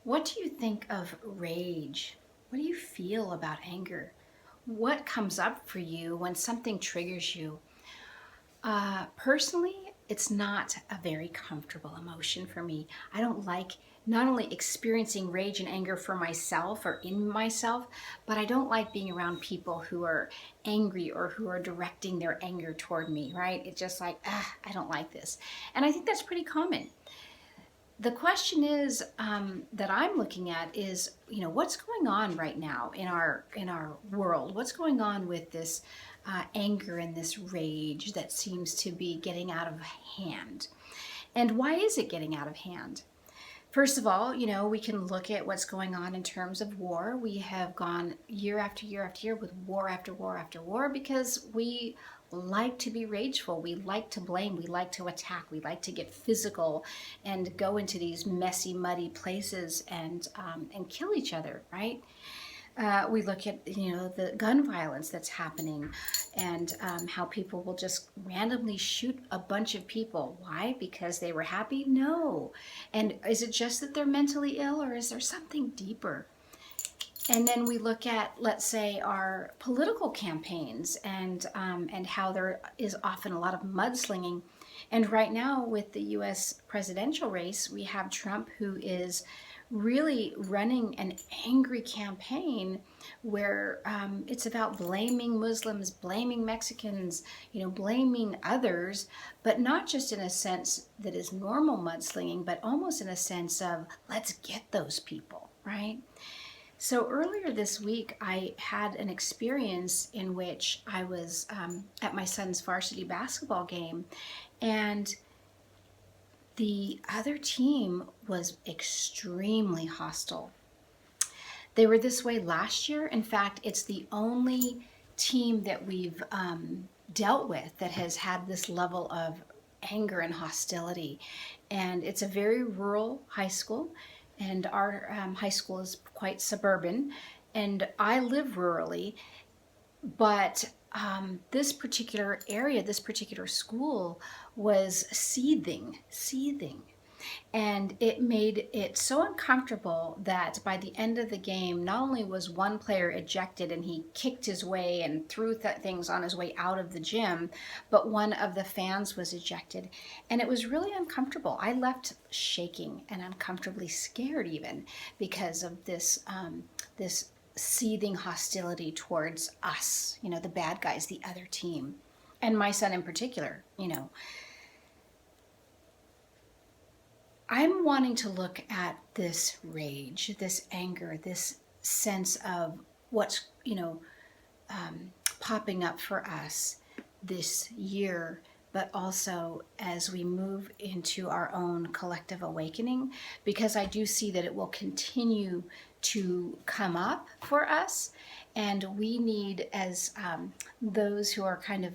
What do you think of rage? What do you feel about anger? What comes up for you when something triggers you? Personally, it's not a very comfortable emotion for me. I don't like not only experiencing rage and anger for myself or in myself, but I don't like being around people who are angry or who are directing their anger toward me, right? It's just like, I don't like this. And I think that's pretty common. The question is that I'm looking at is, what's going on right now in our world? What's going on with this anger and this rage that seems to be getting out of hand? And why is it getting out of hand? First of all, we can look at what's going on in terms of war. We have gone year after year after year with war after war after war because we like to be rageful. We like to blame. We like to attack. We like to get physical and go into these messy, muddy places and kill each other, right? We look at the gun violence that's happening and how people will just randomly shoot a bunch of people. Why? Because they were happy? No. And is it just that they're mentally ill, or is there something deeper? And then we look at, let's say, our political campaigns and how there is often a lot of mudslinging. And right now with the U.S. presidential race, we have Trump, who is really running an angry campaign where it's about blaming Muslims, blaming Mexicans, blaming others, but not just in a sense that is normal mudslinging, but almost in a sense of let's get those people, right? So earlier this week, I had an experience in which I was at my son's varsity basketball game, and the other team was extremely hostile. They were this way last year. In fact, it's the only team that we've dealt with that has had this level of anger and hostility. And it's a very rural high school, and our high school is quite suburban, and I live rurally, but this particular area, this particular school was seething. And it made it so uncomfortable that by the end of the game, not only was one player ejected and he kicked his way and threw things on his way out of the gym, but one of the fans was ejected. And it was really uncomfortable. I left shaking and uncomfortably scared even because of this seething hostility towards us, the bad guys, the other team, and my son in particular. I'm wanting to look at this rage, this anger, this sense of what's, popping up for us this year, but also as we move into our own collective awakening, because I do see that it will continue to come up for us, and we need, as those who are kind of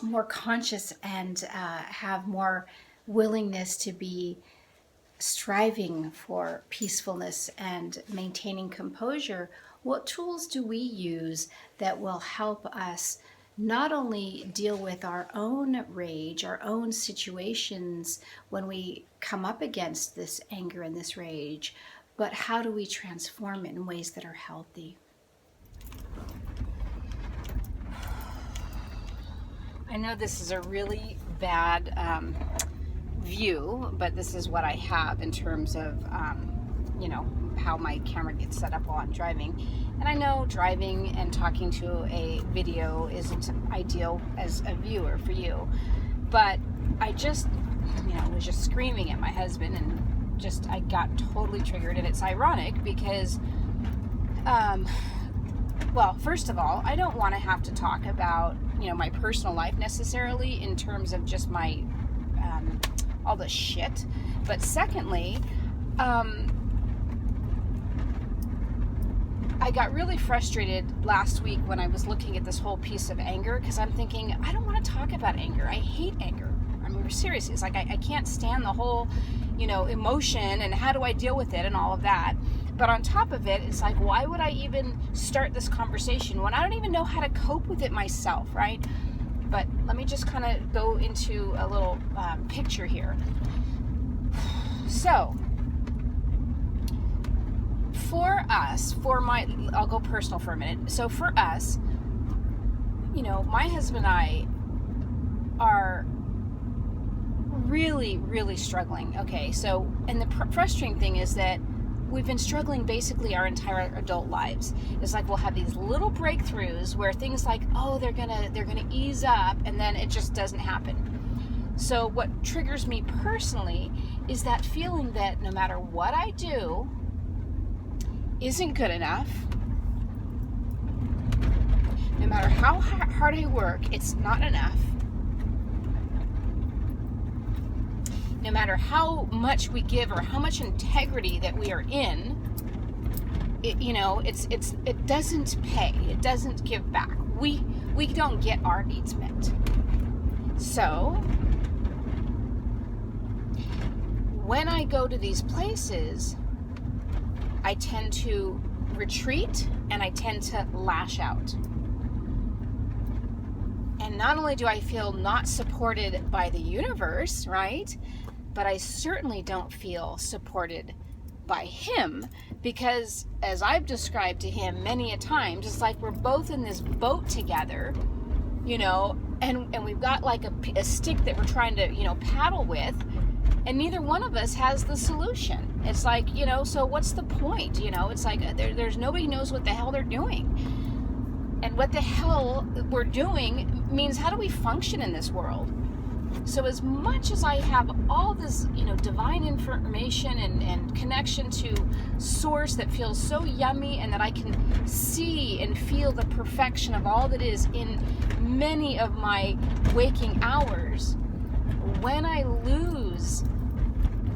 more conscious and have more willingness to be striving for peacefulness and maintaining composure, what tools do we use that will help us not only deal with our own rage, our own situations when we come up against this anger and this rage, but how do we transform it in ways that are healthy? I know this is a really bad view, but this is what I have in terms of how my camera gets set up while I'm driving. And I know driving and talking to a video isn't ideal as a viewer for you, but I just was just screaming at my husband, and I got totally triggered. And it's ironic because well, first of all, I don't want to have to talk about my personal life necessarily in terms of just my all the shit. But secondly, I got really frustrated last week when I was looking at this whole piece of anger, because I'm thinking, I don't want to talk about anger. I hate anger. I mean, seriously, it's like I can't stand the whole, emotion and how do I deal with it and all of that. But on top of it, it's like, why would I even start this conversation when I don't even know how to cope with it myself, right? But let me just kind of go into a little picture here. So, for us, I'll go personal for a minute. So for us, my husband and I are really, really struggling. Okay, so, and the frustrating thing is that we've been struggling basically our entire adult lives. It's like we'll have these little breakthroughs where things like, oh, they're gonna ease up, and then it just doesn't happen. So what triggers me personally is that feeling that no matter what I do isn't good enough. No matter how hard I work, it's not enough. No matter how much we give or how much integrity that we are in, it doesn't pay. It doesn't give back. We don't get our needs met. So when I go to these places, I tend to retreat and I tend to lash out. And not only do I feel not supported by the universe, right? But I certainly don't feel supported by him, because as I've described to him many a times, it's like we're both in this boat together, and we've got like a stick that we're trying to, paddle with, and neither one of us has the solution. It's like, so what's the point? It's like there's nobody knows what the hell they're doing. And what the hell we're doing means, how do we function in this world? So as much as I have all this, divine information and connection to source that feels so yummy, and that I can see and feel the perfection of all that is in many of my waking hours, when I lose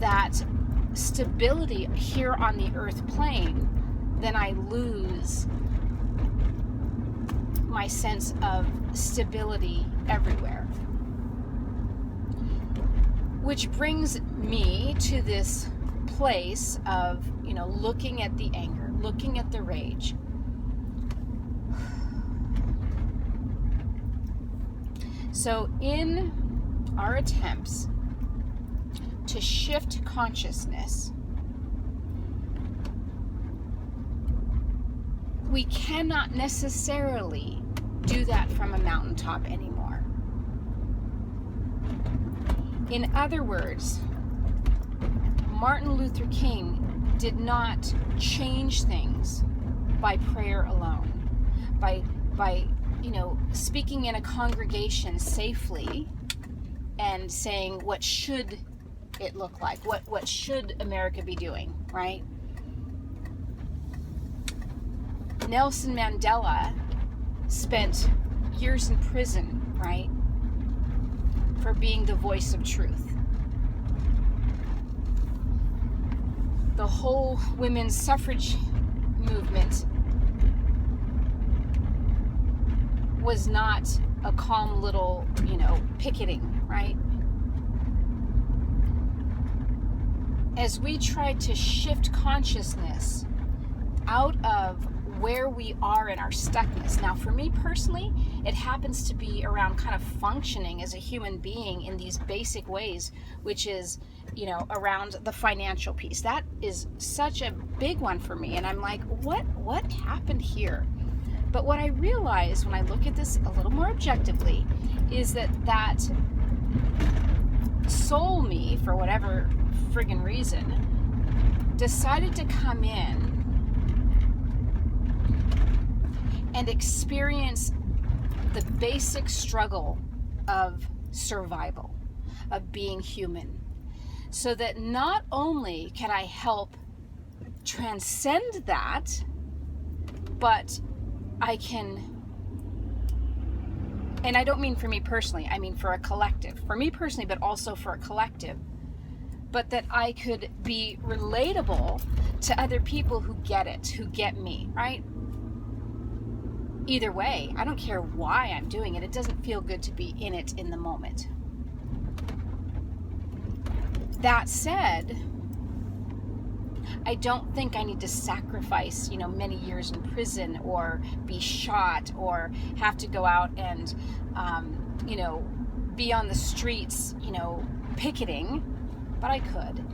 that stability here on the earth plane, then I lose my sense of stability everywhere. Which brings me to this place of, looking at the anger, looking at the rage. So in our attempts to shift consciousness, we cannot necessarily do that from a mountaintop anymore. In other words, Martin Luther King did not change things by prayer alone, by speaking in a congregation safely and saying, what should it look like? What should America be doing, right? Nelson Mandela spent years in prison, right, for being the voice of truth. The whole women's suffrage movement was not a calm little, picketing, right? As we tried to shift consciousness out of where we are in our stuckness. Now, for me personally, it happens to be around kind of functioning as a human being in these basic ways, which is, around the financial piece. That is such a big one for me. And I'm like, what happened here? But what I realize when I look at this a little more objectively is that soul me, for whatever friggin' reason, decided to come in and experience the basic struggle of survival, of being human, so that not only can I help transcend that, but I can, and I don't mean for me personally, I mean for a collective, for me personally, but also for a collective, but that I could be relatable to other people who get it, who get me, right? Either way, I don't care why I'm doing it. It doesn't feel good to be in it in the moment. That said, I don't think I need to sacrifice, many years in prison or be shot or have to go out and, be on the streets, picketing, but I could.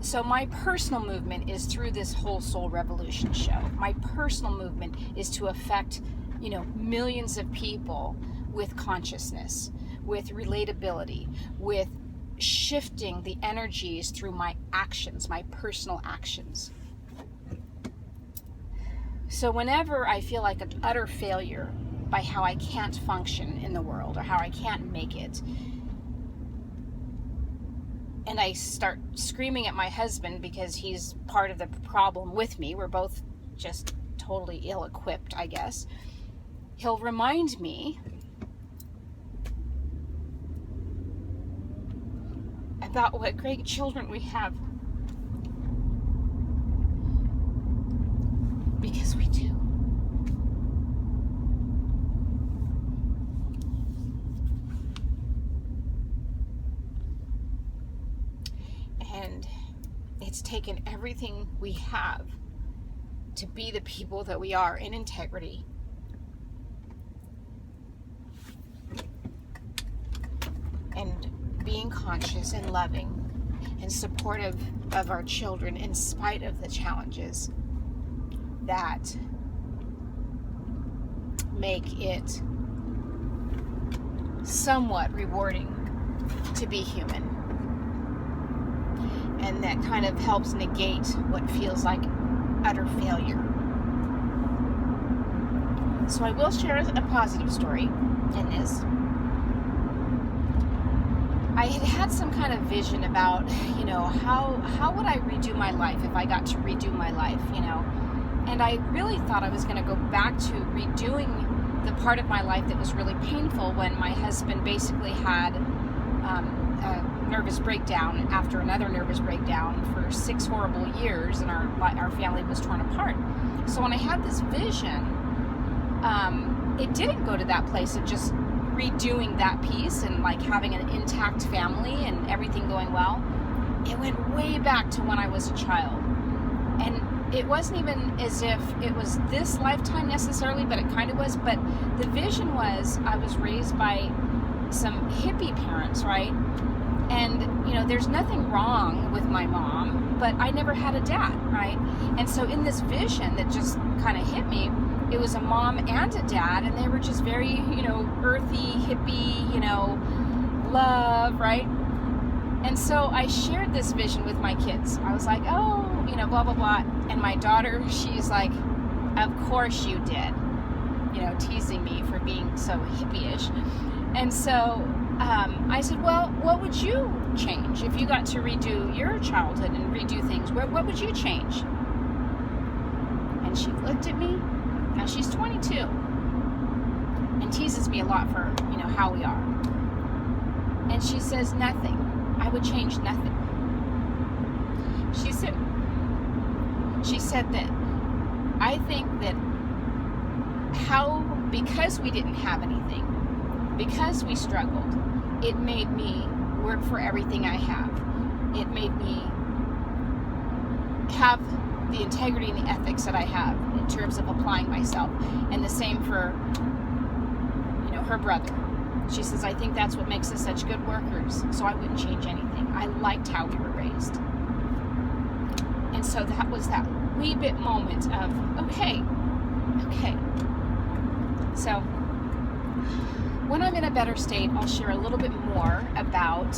So my personal movement is through this Whole Soul Revolution show. My personal movement is to affect, millions of people with consciousness, with relatability, with shifting the energies through my actions, my personal actions. So whenever I feel like an utter failure by how I can't function in the world or how I can't make it, and I start screaming at my husband because he's part of the problem with me, we're both just totally ill-equipped, I guess, he'll remind me about what great children we have. Because we do. And it's taken everything we have to be the people that we are in integrity. And being conscious and loving and supportive of our children in spite of the challenges that make it somewhat rewarding to be human. And that kind of helps negate what feels like utter failure. So I will share a positive story in this. I had some kind of vision about, how would I redo my life if I got to redo my life, And I really thought I was going to go back to redoing the part of my life that was really painful when my husband basically had a nervous breakdown after another nervous breakdown for 6 horrible years, and our family was torn apart. So when I had this vision, it didn't go to that place of just redoing that piece and like having an intact family and everything going well. It went way back to when I was a child. And it wasn't even as if it was this lifetime necessarily, but it kind of was. But the vision was I was raised by some hippie parents, right? And, there's nothing wrong with my mom, but I never had a dad, right? And so in this vision that just kind of hit me, it was a mom and a dad, and they were just very, earthy, hippie, love, right? And so I shared this vision with my kids. I was like, oh, blah, blah, blah. And my daughter, she's like, of course you did, teasing me for being so hippie-ish. And so I said, well, what would you change if you got to redo your childhood and redo things? What would you change? And she looked at me. Now she's 22 and teases me a lot for, how we are. And she says, nothing. I would change nothing. She said that I think that because we didn't have anything, because we struggled, it made me work for everything I have. It made me have the integrity and the ethics that I have in terms of applying myself. And the same for, her brother. She says, I think that's what makes us such good workers, so I wouldn't change anything. I liked how we were raised. And so that was that wee bit moment of, okay. So when I'm in a better state, I'll share a little bit more about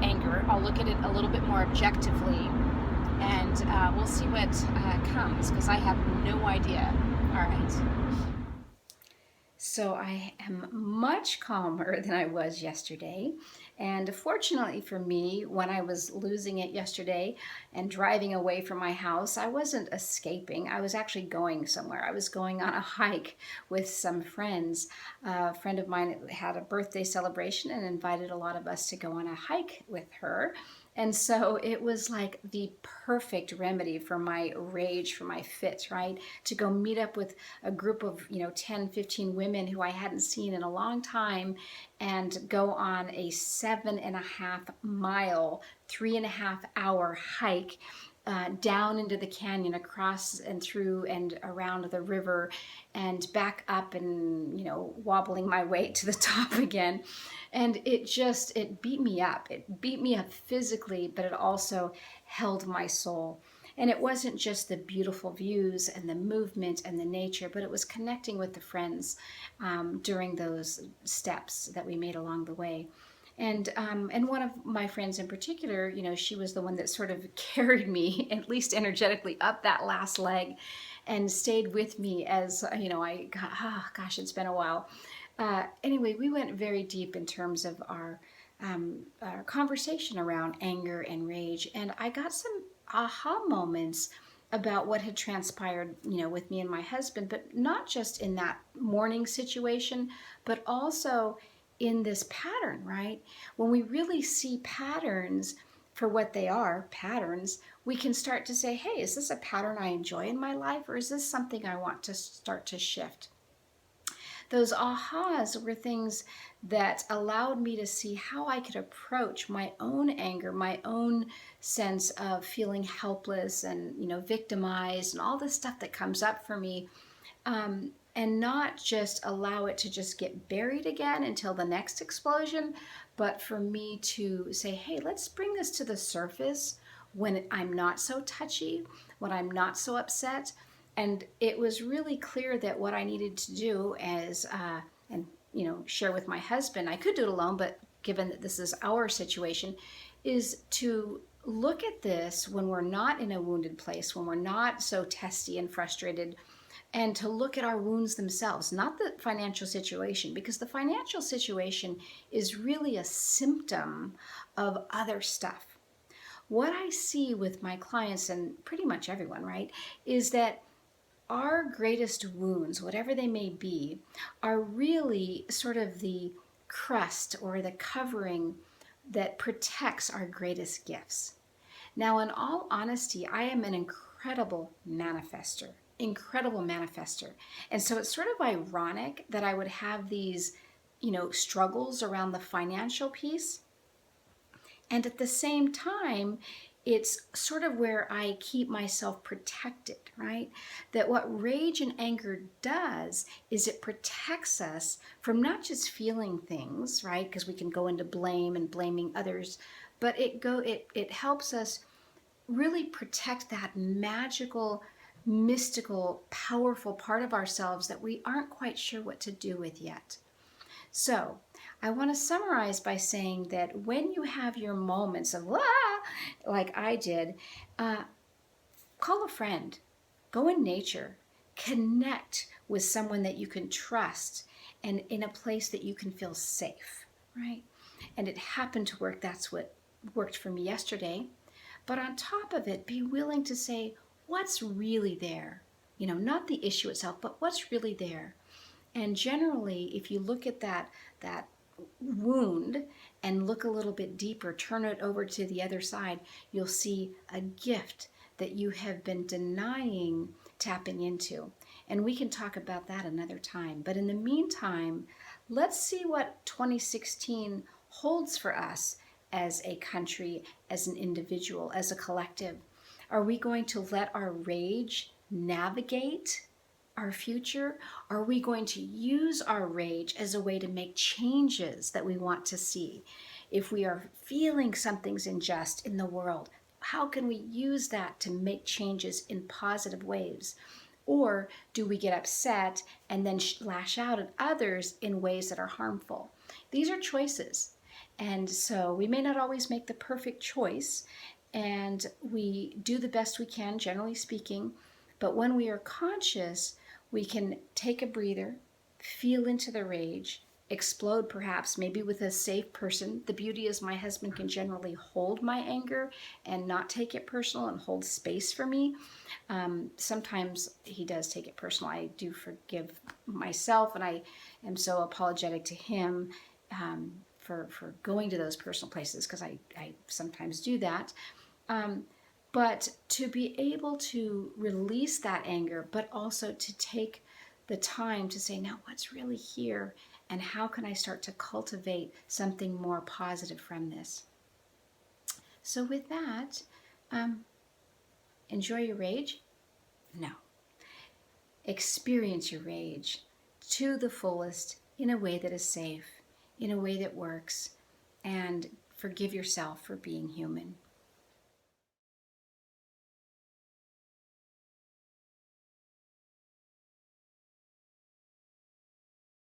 anger. I'll look at it a little bit more objectively, and we'll see what comes, because I have no idea. All right. So I am much calmer than I was yesterday. And fortunately for me, when I was losing it yesterday and driving away from my house, I wasn't escaping. I was actually going somewhere. I was going on a hike with some friends. A friend of mine had a birthday celebration and invited a lot of us to go on a hike with her. And so it was like the perfect remedy for my rage, for my fits, right? To go meet up with a group of, 10, 15 women who I hadn't seen in a long time and go on a 7.5 mile, 3.5 hour hike. down into the canyon, across and through and around the river, and back up, and wobbling my way to the top again. And it beat me up. It beat me up physically, but it also held my soul. And it wasn't just the beautiful views and the movement and the nature, but it was connecting with the friends during those steps that we made along the way. And one of my friends in particular, she was the one that sort of carried me, at least energetically, up that last leg, and stayed with me as I got, oh gosh, it's been a while. Anyway, we went very deep in terms of our conversation around anger and rage, and I got some aha moments about what had transpired, with me and my husband, but not just in that morning situation, but also in this pattern, right? When we really see patterns for what they are, patterns, we can start to say, hey, is this a pattern I enjoy in my life, or is this something I want to start to shift? Those ahas were things that allowed me to see how I could approach my own anger, my own sense of feeling helpless and, victimized, and all this stuff that comes up for me. And not just allow it to just get buried again until the next explosion, but for me to say, hey, let's bring this to the surface when I'm not so touchy, when I'm not so upset. And it was really clear that what I needed to do and share with my husband, I could do it alone, but given that this is our situation, is to look at this when we're not in a wounded place, when we're not so testy and frustrated, and to look at our wounds themselves, not the financial situation, because the financial situation is really a symptom of other stuff. What I see with my clients, and pretty much everyone, right, is that our greatest wounds, whatever they may be, are really sort of the crust or the covering that protects our greatest gifts. Now, in all honesty, I am an incredible manifester. And so it's sort of ironic that I would have these, struggles around the financial piece. And at the same time, it's sort of where I keep myself protected, right? That what rage and anger does is it protects us from not just feeling things, right? Because we can go into blame and blaming others, but it helps us really protect that magical, mystical, powerful part of ourselves that we aren't quite sure what to do with yet. So I want to summarize by saying that when you have your moments of like I did, call a friend, go in nature, connect with someone that you can trust, and in a place that you can feel safe, right? And it happened to work. That's what worked for me yesterday. But on top of it, be willing to say, what's really there? Not the issue itself, but what's really there. And generally, if you look at that wound and look a little bit deeper, turn it over to the other side, you'll see a gift that you have been denying tapping into. And we can talk about that another time. But in the meantime, let's see what 2016 holds for us as a country, as an individual, as a collective. Are we going to let our rage navigate our future? Are we going to use our rage as a way to make changes that we want to see? If we are feeling something's unjust in the world, how can we use that to make changes in positive ways? Or do we get upset and then lash out at others in ways that are harmful? These are choices. And so we may not always make the perfect choice, and we do the best we can, generally speaking. But when we are conscious, we can take a breather, feel into the rage, explode perhaps, maybe with a safe person. The beauty is my husband can generally hold my anger and not take it personal and hold space for me. Sometimes he does take it personal. I do forgive myself, and I am so apologetic to him for going to those personal places, because I sometimes do that. But to be able to release that anger, but also to take the time to say, now what's really here, and how can I start to cultivate something more positive from this? So with that, enjoy your rage? No. Experience your rage to the fullest in a way that is safe, in a way that works, and forgive yourself for being human.